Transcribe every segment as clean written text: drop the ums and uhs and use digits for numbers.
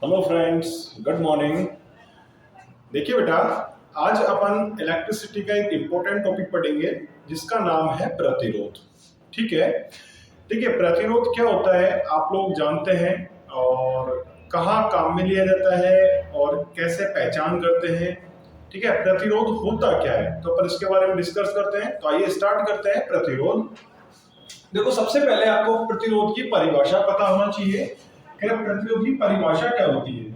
Hello friends, good morning. देखिए बेटा, आज अपन इलेक्ट्रिसिटी का एक इम्पोर्टेंट टॉपिक पढ़ेंगे जिसका नाम है प्रतिरोध। ठीक है। देखिए, प्रतिरोध क्या होता है आप लोग जानते हैं, और कहाँ काम में लिया जाता है और कैसे पहचान करते हैं। ठीक है, प्रतिरोध होता क्या है तो अपन इसके बारे में डिस्कस करते हैं। तो आइए स्टार्ट करते हैं। प्रतिरोध, देखो सबसे पहले आपको प्रतिरोध की परिभाषा पता होना चाहिए कि प्रतिरोध की परिभाषा क्या होती है।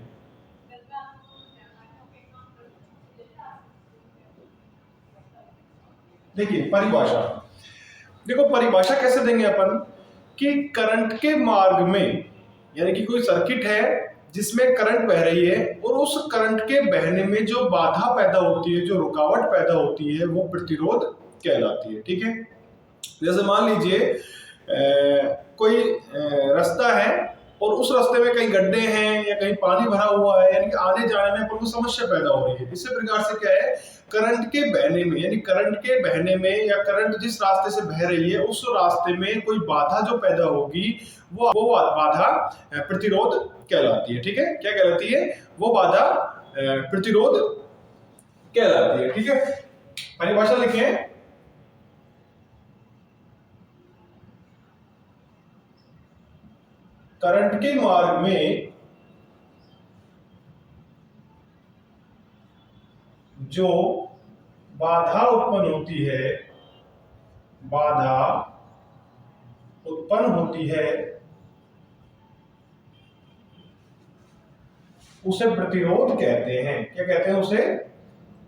देखिए परिभाषा, देखो परिभाषा कैसे देंगे अपन कि करंट के मार्ग में, यानी कि कोई सर्किट है जिसमें करंट बह रही है और उस करंट के बहने में जो बाधा पैदा होती है, जो रुकावट पैदा होती है, वो प्रतिरोध कहलाती है। ठीक है। जैसे मान लीजिए कोई रास्ता है और उस रास्ते में कहीं गड्ढे हैं या कहीं पानी भरा हुआ है, यानी कि आने जाने में अपन को समस्या पैदा हो रही है। इसी प्रकार से क्या है, करंट के बहने में, यानी करंट के बहने में या करंट जिस रास्ते से बह रही है उस रास्ते में कोई बाधा जो पैदा होगी वो बाधा प्रतिरोध कहलाती है। ठीक है, क्या कहलाती है? वो बाधा प्रतिरोध कहलाती है। ठीक है, परिभाषा लिखें। करंट के मार्ग में जो बाधा उत्पन्न होती है, बाधा उत्पन्न होती है, उसे प्रतिरोध कहते हैं। क्या कहते हैं? उसे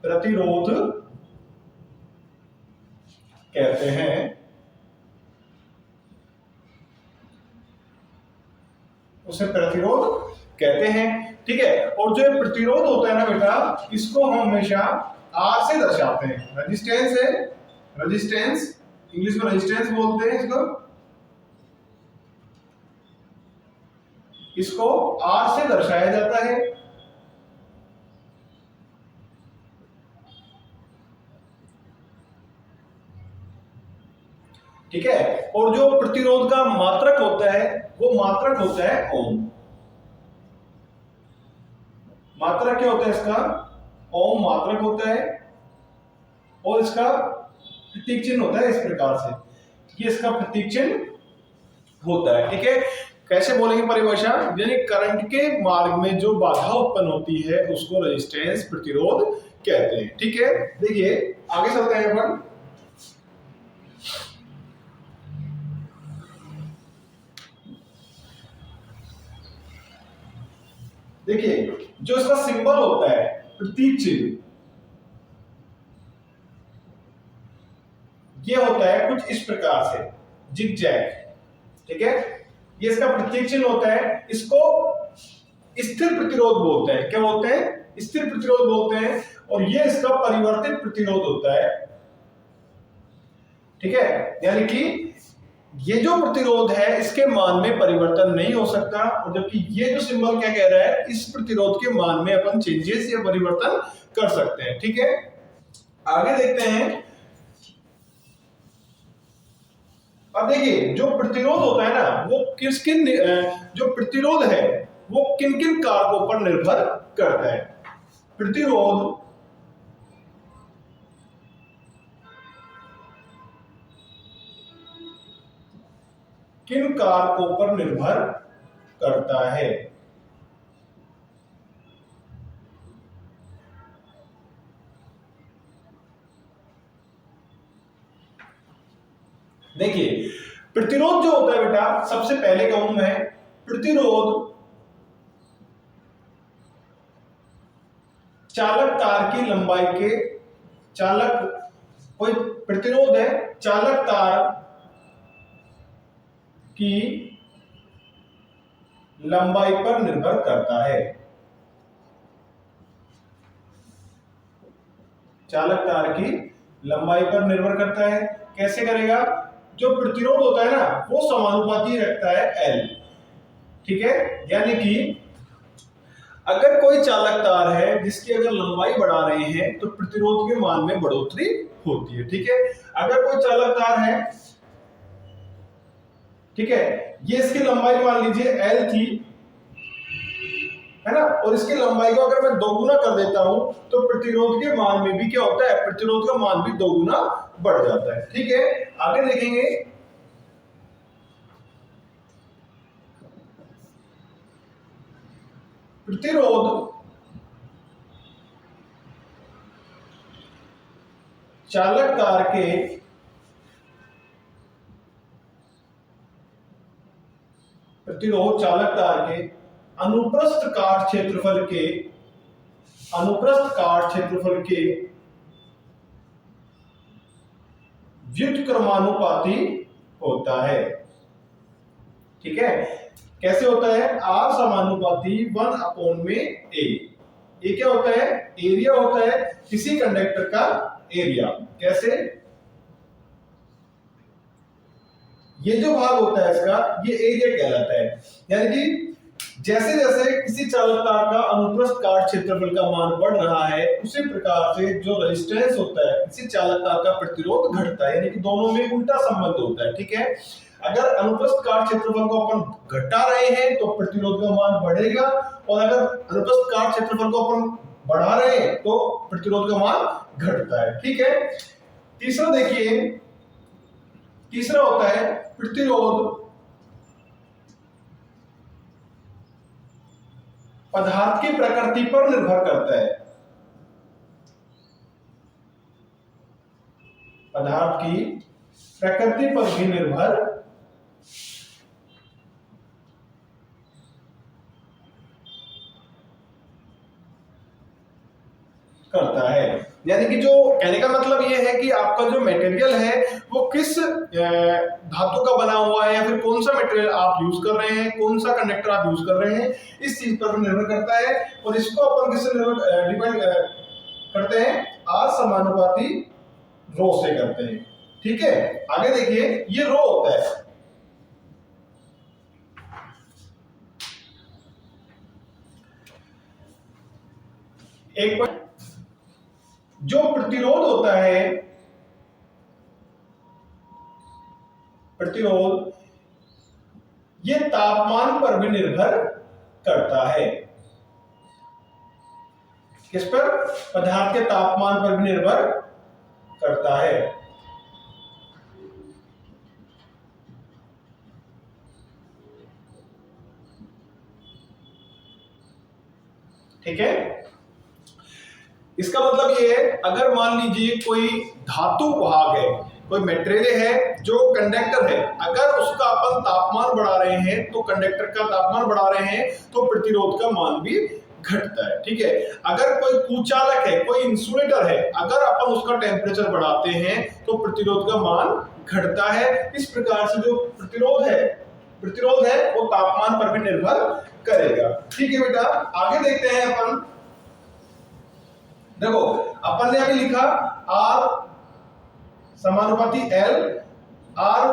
प्रतिरोध कहते हैं। उसे प्रतिरोध कहते हैं। ठीक है। और जो प्रतिरोध होता है ना बेटा, इसको हम हमेशा आर से दर्शाते हैं। रेजिस्टेंस है, रेजिस्टेंस, इंग्लिश में रेजिस्टेंस बोलते हैं इसको। इसको आर से दर्शाया जाता है। ठीक है। और जो प्रतिरोध का मात्रक होता है वो मात्रक होता है ओम। मात्रक क्या होता है इसका? ओम मात्रक होता है। और इसका प्रतीक चिन्ह होता है इस प्रकार से, ये इसका प्रतीक चिन्ह होता है। ठीक है। कैसे बोलेंगे परिभाषा? यानी करंट के मार्ग में जो बाधा उत्पन्न होती है उसको रेजिस्टेंस, प्रतिरोध कहते हैं। ठीक है। देखिए आगे चलते हैं अपन। देखिए जो इसका सिंबल होता है, प्रतीक चिन्ह, ये होता है कुछ इस प्रकार से, जिगजैग। ठीक है, ये इसका प्रतीक चिन्ह होता है। इसको स्थिर प्रतिरोध बोलते हैं। क्या बोलते हैं? स्थिर प्रतिरोध बोलते हैं। और ये इसका परिवर्तित प्रतिरोध होता है। ठीक है, यानी कि ये जो प्रतिरोध है इसके मान में परिवर्तन नहीं हो सकता, और जबकि ये जो सिंबल क्या कह रहा है, इस प्रतिरोध के मान में अपन चेंजेस या परिवर्तन कर सकते हैं। ठीक है, आगे देखते हैं। अब देखिए जो प्रतिरोध होता है ना, वो किस किन जो प्रतिरोध है वो किन किन कारकों पर निर्भर करता है। प्रतिरोध किन कारकों पर निर्भर करता है? देखिए प्रतिरोध जो होता है बेटा, सबसे पहले कहूं मैं, प्रतिरोध चालक तार की लंबाई के, चालक कोई प्रतिरोध है चालक तार की लंबाई पर निर्भर करता है। चालक तार की लंबाई पर निर्भर करता है। कैसे करेगा? जो प्रतिरोध होता है ना वो समानुपाती रखता है एल। ठीक है, यानी कि अगर कोई चालक तार है जिसकी अगर लंबाई बढ़ा रहे हैं तो प्रतिरोध के मान में बढ़ोतरी होती है। ठीक है, अगर कोई चालक तार है, ठीक है, ये इसकी लंबाई मान लीजिए एल थी, है ना, और इसकी लंबाई को अगर मैं दोगुना कर देता हूं तो प्रतिरोध के मान में भी क्या होता है, प्रतिरोध का मान भी दोगुना बढ़ जाता है। ठीक है, आगे देखेंगे। प्रतिरोध चालक तार के प्रतिरोध चालक तार के अनुप्रस्थ काट क्षेत्रफल के व्युत्क्रमानुपाती होता है। ठीक है, कैसे होता है, आर समानुपाती 1 में ए। ये क्या होता है, एरिया होता है किसी कंडक्टर का एरिया। कैसे, ये जो भाग होता है इसका, ये एरिया कहलाता है। यानी कि जैसे जैसे किसी चालक तार का अनुप्रस्थ काट क्षेत्रफल का मान बढ़ रहा है, उसी प्रकार से जो रेजिस्टेंस होता है किसी चालक तार का प्रतिरोध घटता है। यानी कि दोनों में उल्टा संबंध होता है। ठीक है, अगर अनुप्रस्थ काट क्षेत्रफल को अपन घटा रहे हैं तो प्रतिरोध का मान बढ़ेगा, और अगर अनुप्रस्थ काट क्षेत्रफल को अपन बढ़ा रहे हैं तो प्रतिरोध का मान घटता है। ठीक है, तीसरा देखिए, तीसरा होता है प्रतिरोध पदार्थ की प्रकृति पर निर्भर करता है। पदार्थ की प्रकृति पर भी निर्भर करता है। यानी कि जो कहने का मतलब ये है कि आपका जो मटेरियल है वो किस धातु का बना हुआ है, या फिर कौन सा मटेरियल आप यूज कर रहे हैं, कौन सा कंडक्टर आप यूज कर रहे हैं, इस चीज पर निर्भर करता है। और इसको अपन किससे डिपेंड करते हैं, आर समानुपाती रो से करते हैं। ठीक है, आगे देखिए, ये रो होता है। एक बार जो प्रतिरोध होता है, प्रतिरोध ये तापमान पर भी निर्भर करता है। किस पर, पदार्थ के तापमान पर भी निर्भर करता है। ठीक है, इसका मतलब ये है, अगर मान लीजिए कोई धातु भाग है, कोई मटेरियल है जो कंडक्टर है, अगर उसका अपन तापमान बढ़ा रहे हैं तो कंडक्टर का तापमान बढ़ा रहे हैं तो प्रतिरोध का मान भी घटता है। ठीक है, अगर कोई कुचालक है, कोई इंसुलेटर है, अगर अपन उसका टेम्परेचर बढ़ाते हैं तो प्रतिरोध का मान घटता है। इस प्रकार से जो प्रतिरोध है वो तापमान पर भी निर्भर करेगा। ठीक है बेटा, आगे देखते हैं अपन। देखो, अपन ने अभी लिखा आर समानुपाती एल, आर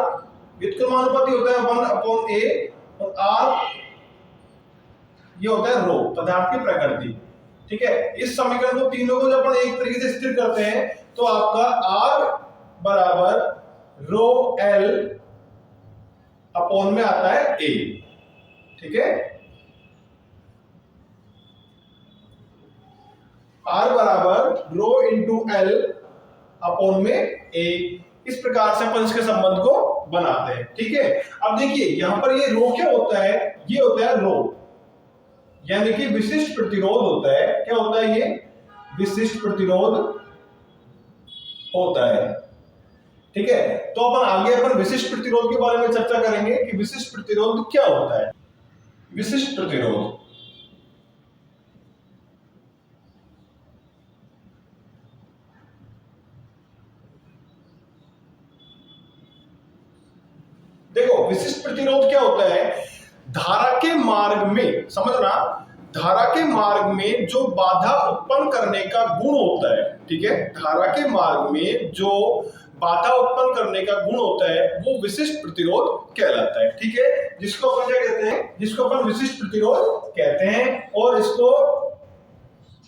व्युत्क्रमानुपाती होता है 1/a, और आर ये होता है रो, पदार्थ की प्रकृति। ठीक है, इस समीकरण को तीनों को जब अपन एक तरीके से स्थिर करते हैं तो आपका आर बराबर रो एल अपॉन में आता है ए। ठीक है, आर बराबर रो इंटू एल अपॉन में ए। इस प्रकार से अपन इसके संबंध को बनाते हैं। ठीक है, अब देखिए यहां पर ये रो क्या होता है, ये होता है रो, यानी कि विशिष्ट प्रतिरोध होता है। क्या होता है ये, विशिष्ट प्रतिरोध होता है। ठीक है, तो अपन आगे अपन विशिष्ट प्रतिरोध के बारे में चर्चा करेंगे कि विशिष्ट प्रतिरोध क्या होता है। विशिष्ट प्रतिरोध, देखो विशिष्ट प्रतिरोध क्या होता है, धारा के मार्ग में, समझना, धारा के मार्ग में जो बाधा उत्पन्न करने का गुण होता है। ठीक है, धारा के मार्ग में जो बाधा उत्पन्न करने का गुण होता है वो विशिष्ट प्रतिरोध कहलाता है। ठीक है, जिसको अपन क्या कहते हैं, जिसको अपन विशिष्ट प्रतिरोध कहते हैं, और इसको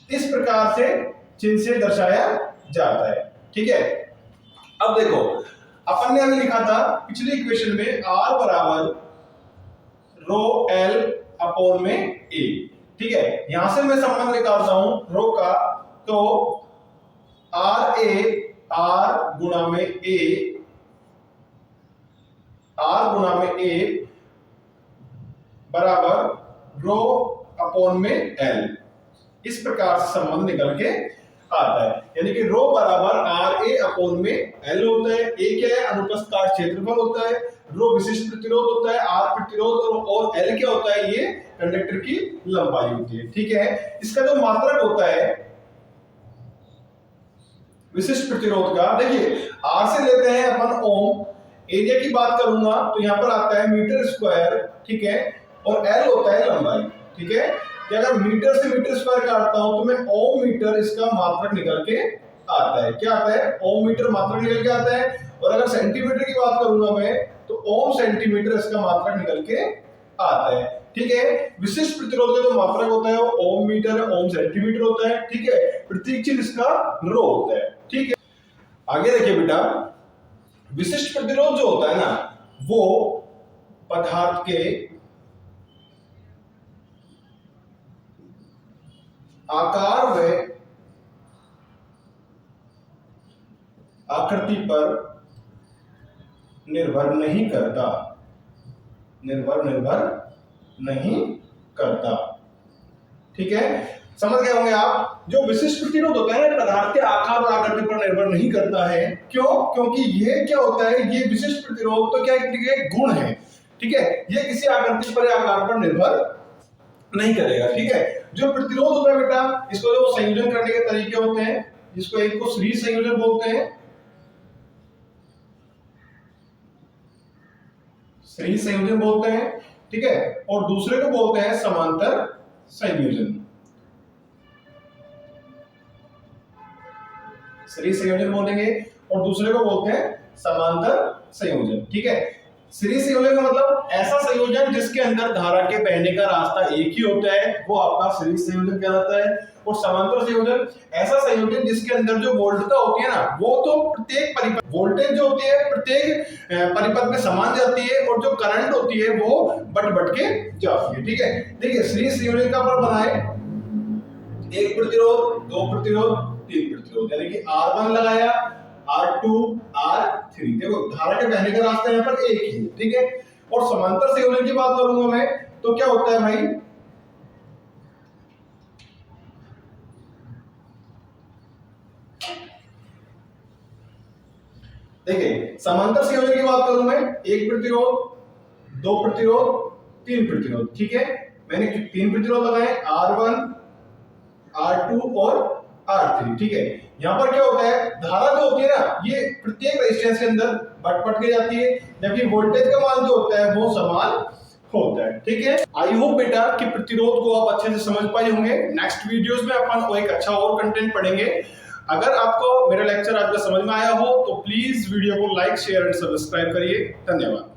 इस प्रकार से चिन्ह से दर्शाया जाता है। ठीक है, अब देखो अपन ने अभी लिखा था पिछले इक्वेशन में आर बराबर रो एल अपॉन में ए। ठीक है, यहां से मैं संबंध निकालता हूं रो का, तो आर ए आर गुणा में ए, आर गुणा में ए बराबर रो अपॉन में एल, इस प्रकार से संबंध निकल के आता है। यानी कि रो बराबर आर ए अपॉन में एल होता है। ए क्या है, अनुप्रस्थ काट क्षेत्रफल होता है, रो विशिष्ट प्रतिरोध होता है, आर प्रतिरोध, और एल क्या होता है, ये कंडक्टर की लंबाई होती है। ठीक है, इसका जो मात्रक होता है विशिष्ट प्रतिरोध का, देखिए आर से लेते हैं अपन ओम, एरिया की बात करूंगा तो यहां पर आता है मीटर स्क्वायर, ठीक है, और एल होता है लंबाई। ठीक है, कि अगर मीटर से मीटर स्क्वायर काटता हूं तो मैं ओम मीटर इसका मात्रक निकल के आता है। क्या आता है, ओम मीटर मात्रक निकल के आता है। और अगर सेंटीमीटर की बात करूंगा मैं तो ओम सेंटीमीटर इसका मात्रक निकल के आता है। ठीक है, विशिष्ट प्रतिरोध का जो मात्रक होता है वो ओम मीटर, ओम सेंटीमीटर होता है। ठीक है, प्रतीक चिन्ह इसका रो होता है। ठीक है, आगे देखिए बेटा, विशिष्ट प्रतिरोध जो होता है ना, वो पदार्थ के आकार व आकृति पर निर्भर नहीं करता, निर्भर नहीं करता। ठीक है, समझ गए होंगे आप। जो विशिष्ट प्रतिरोध होता है पदार्थ के आकार और आकृति पर निर्भर नहीं करता है। क्यों? क्योंकि ये क्या होता है, ये विशिष्ट प्रतिरोध तो क्या है, गुण है। ठीक है, ये किसी आकृति पर या आकार पर निर्भर नहीं करेगा। ठीक है, जो प्रतिरोध होता है बेटा, इसको जो संयोजन करने के तरीके होते हैं, जिसको एक को सीरीज संयोजन बोलते हैं, सीरीज संयोजन बोलते हैं। ठीक है, और दूसरे को बोलते हैं समांतर संयोजन, सीरीज संयोजन बोलेंगे, और दूसरे को बोलते हैं समांतर संयोजन। ठीक है, सीरीज संयोजन का मतलब ऐसा संयोजन जिसके अंदर धारा के बहने का रास्ता एक ही होता है, वो आपका सीरीज संयोजन कहलाता है। और समांतर संयोजन ऐसा संयोजन जिसके अंदर जो वोल्टता होती है ना, वो तो प्रत्येक परिपथ वोल्टेज जो होती है प्रत्येक परिपथ में समान जाती है, और जो करंट होती है वो बट के जाती है। ठीक है, देखिए सीरीज संयोजन का अपन बनाए, एक प्रतिरोध, दो प्रतिरोध, तीन प्रतिरोध, यानी कि R1 लगाया, R2, R3, देखो धारा के बहने का रास्ता यहाँ पर एक ही। ठीक है, और समांतर संयोजन की बात करूंगा मैं तो क्या होता है भाई, देखिए समांतर संयोजन की बात करूं मैं, एक प्रतिरोध, दो प्रतिरोध, तीन प्रतिरोध। ठीक है, मैंने तीन प्रतिरोध लगाए, R1, R2 और R3। ठीक है, यहां पर क्या होता है, धारा जो होती है ना, ये प्रत्येक रेजिस्टेंस के अंदर बट के जाती है, जबकि वोल्टेज का मान जो होता है वो समान होता है। ठीक है, आई होप बेटा कि प्रतिरोध को आप अच्छे से समझ पाए होंगे। नेक्स्ट वीडियोस में अपन को एक अच्छा और कंटेंट पढ़ेंगे। अगर आपको मेरा लेक्चर आपको समझ में आया हो तो प्लीज वीडियो को लाइक, शेयर एंड सब्सक्राइब करिए। धन्यवाद।